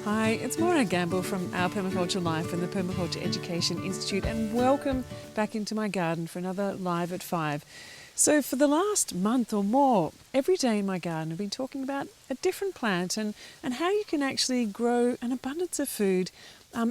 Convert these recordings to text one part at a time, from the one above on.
Hi, it's Maura Gamble from Our Permaculture Life and the Permaculture Education Institute, and welcome back into my garden for another Live at 5. So for the last month or more, every day in my garden I've been talking about a different plant and how you can actually grow an abundance of food,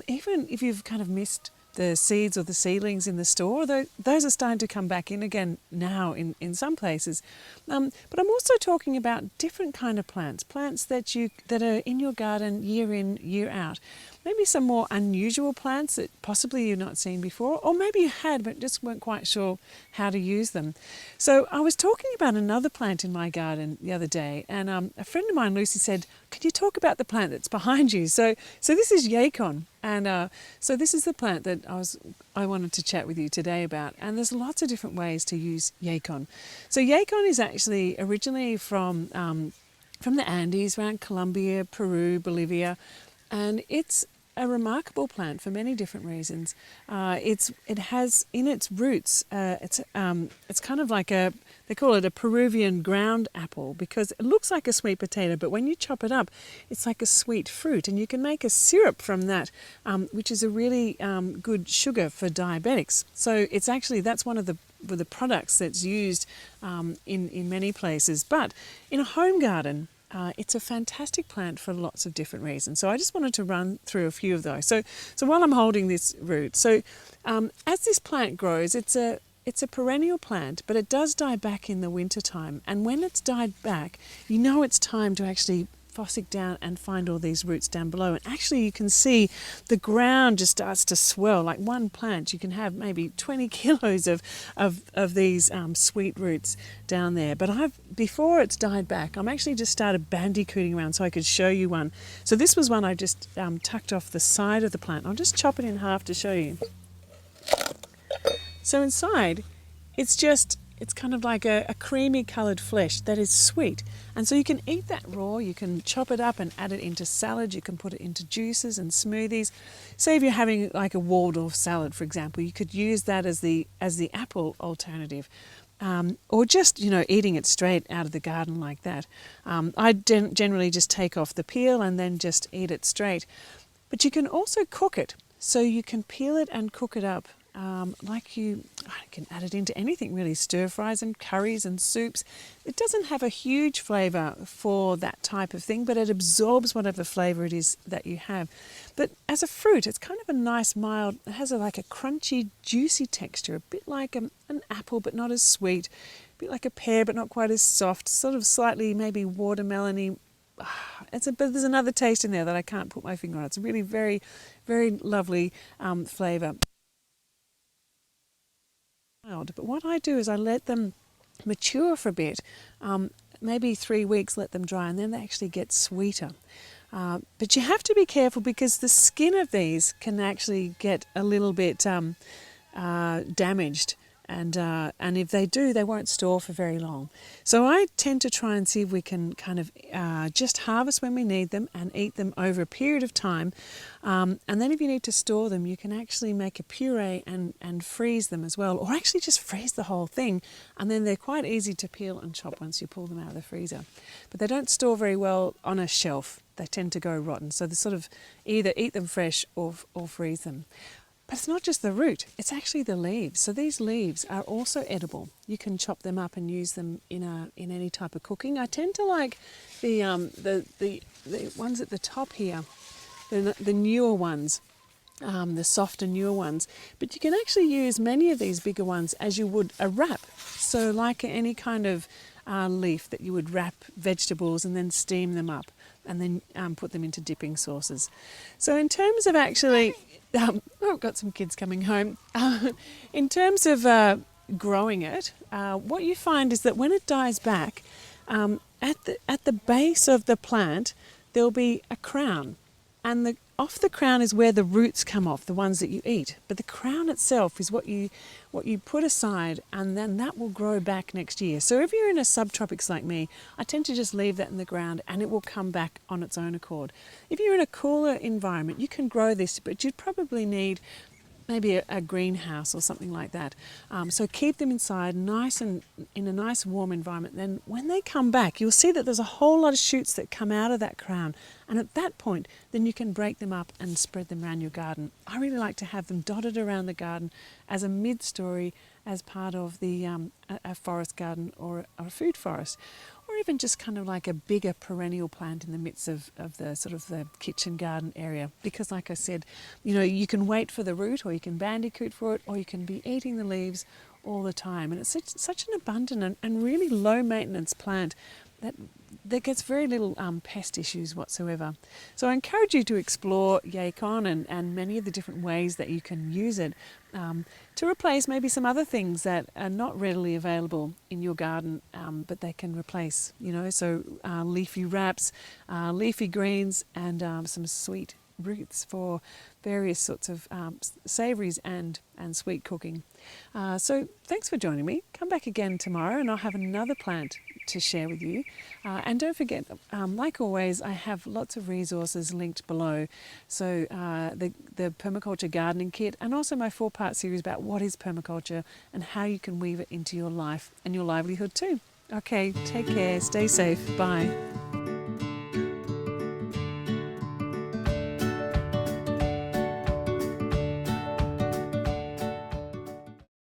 even if you've kind of missed the seeds or the seedlings in the store. Those are starting to come back in again now in some places. But I'm also talking about different kind of plants that are in your garden year in, year out. Maybe some more unusual plants that possibly you've not seen before, or maybe you had but just weren't quite sure how to use them. So I was talking about another plant in my garden the other day, and a friend of mine, Lucy, said, "Could you talk about the plant that's behind you?" So this is Yacon, and so this is the plant that I wanted to chat with you today about. And there's lots of different ways to use Yacon. So Yacon is actually originally from the Andes, around Colombia, Peru, Bolivia, and it's a remarkable plant for many different reasons. It has in its roots, it's kind of like they call it a Peruvian ground apple, because it looks like a sweet potato, but when you chop it up, it's like a sweet fruit, and you can make a syrup from that, which is a really good sugar for diabetics. So it's actually, that's one of the products that's used in many places. But in a home garden, it's a fantastic plant for lots of different reasons. So I just wanted to run through a few of those. So while I'm holding this root, as this plant grows, it's a perennial plant, but it does die back in the winter time. And when it's died back, you know it's time to actually fossick down and find all these roots down below. And actually you can see the ground just starts to swell. Like one plant, you can have maybe 20 kilos of these sweet roots down there. But before it's died back, I'm actually just started bandicooting around so I could show you one. So this was one I just tucked off the side of the plant. I'll just chop it in half to show you. So inside, it's kind of like a creamy coloured flesh that is sweet. And so you can eat that raw, you can chop it up and add it into salad, you can put it into juices and smoothies. Say if you're having like a Waldorf salad, for example, you could use that as the apple alternative. Or just, eating it straight out of the garden like that. I generally just take off the peel and then just eat it straight. But you can also cook it. So you can peel it and cook it up. I can add it into anything really, stir fries and curries and soups. It doesn't have a huge flavour for that type of thing, but it absorbs whatever flavour it is that you have. But as a fruit, it's kind of a nice mild, it has like a crunchy, juicy texture, a bit like an apple but not as sweet, a bit like a pear but not quite as soft, sort of slightly maybe watermelony. But there's another taste in there that I can't put my finger on. It's a really very, very lovely flavour. But what I do is I let them mature for a bit, maybe 3 weeks, let them dry, and then they actually get sweeter. But you have to be careful because the skin of these can actually get a little bit damaged. And if they do, they won't store for very long. So I tend to try and see if we can kind of just harvest when we need them and eat them over a period of time. And then if you need to store them, you can actually make a puree and freeze them as well, or actually just freeze the whole thing. And then they're quite easy to peel and chop once you pull them out of the freezer. But they don't store very well on a shelf. They tend to go rotten. So they sort of either eat them fresh or freeze them. But it's not just the root, it's actually the leaves. So these leaves are also edible. You can chop them up and use them in any type of cooking. I tend to like the ones at the top here, the newer ones, the softer newer ones. But you can actually use many of these bigger ones as you would a wrap. So like any kind of leaf that you would wrap vegetables and then steam them up and then put them into dipping sauces. So in terms of actually... I've got some kids coming home. In terms of growing it, what you find is that when it dies back, at the base of the plant, there'll be a crown. And off the crown is where the roots come off, the ones that you eat. But the crown itself is what you put aside, and then that will grow back next year. So if you're in a subtropics like me, I tend to just leave that in the ground and it will come back on its own accord. If you're in a cooler environment, you can grow this, but you'd probably need maybe a greenhouse or something like that. So keep them inside, nice and in a nice warm environment. Then when they come back, you'll see that there's a whole lot of shoots that come out of that crown. And at that point, then you can break them up and spread them around your garden. I really like to have them dotted around the garden as a mid-story, as part of the a forest garden or a food forest, or even just kind of like a bigger perennial plant in the midst of the sort of the kitchen garden area. Because like I said, you can wait for the root, or you can bandicoot for it, or you can be eating the leaves all the time. And it's such an abundant and really low maintenance plant that gets very little pest issues whatsoever. So I encourage you to explore Yacon and many of the different ways that you can use it to replace maybe some other things that are not readily available in your garden, but they can replace, so leafy wraps, leafy greens, and some sweet roots for various sorts of savouries and sweet cooking. So thanks for joining me. Come back again tomorrow and I'll have another plant to share with you. And don't forget, like always, I have lots of resources linked below. So the permaculture gardening kit, and also my 4-part series about what is permaculture and how you can weave it into your life and your livelihood too. Okay, take care, stay safe, bye.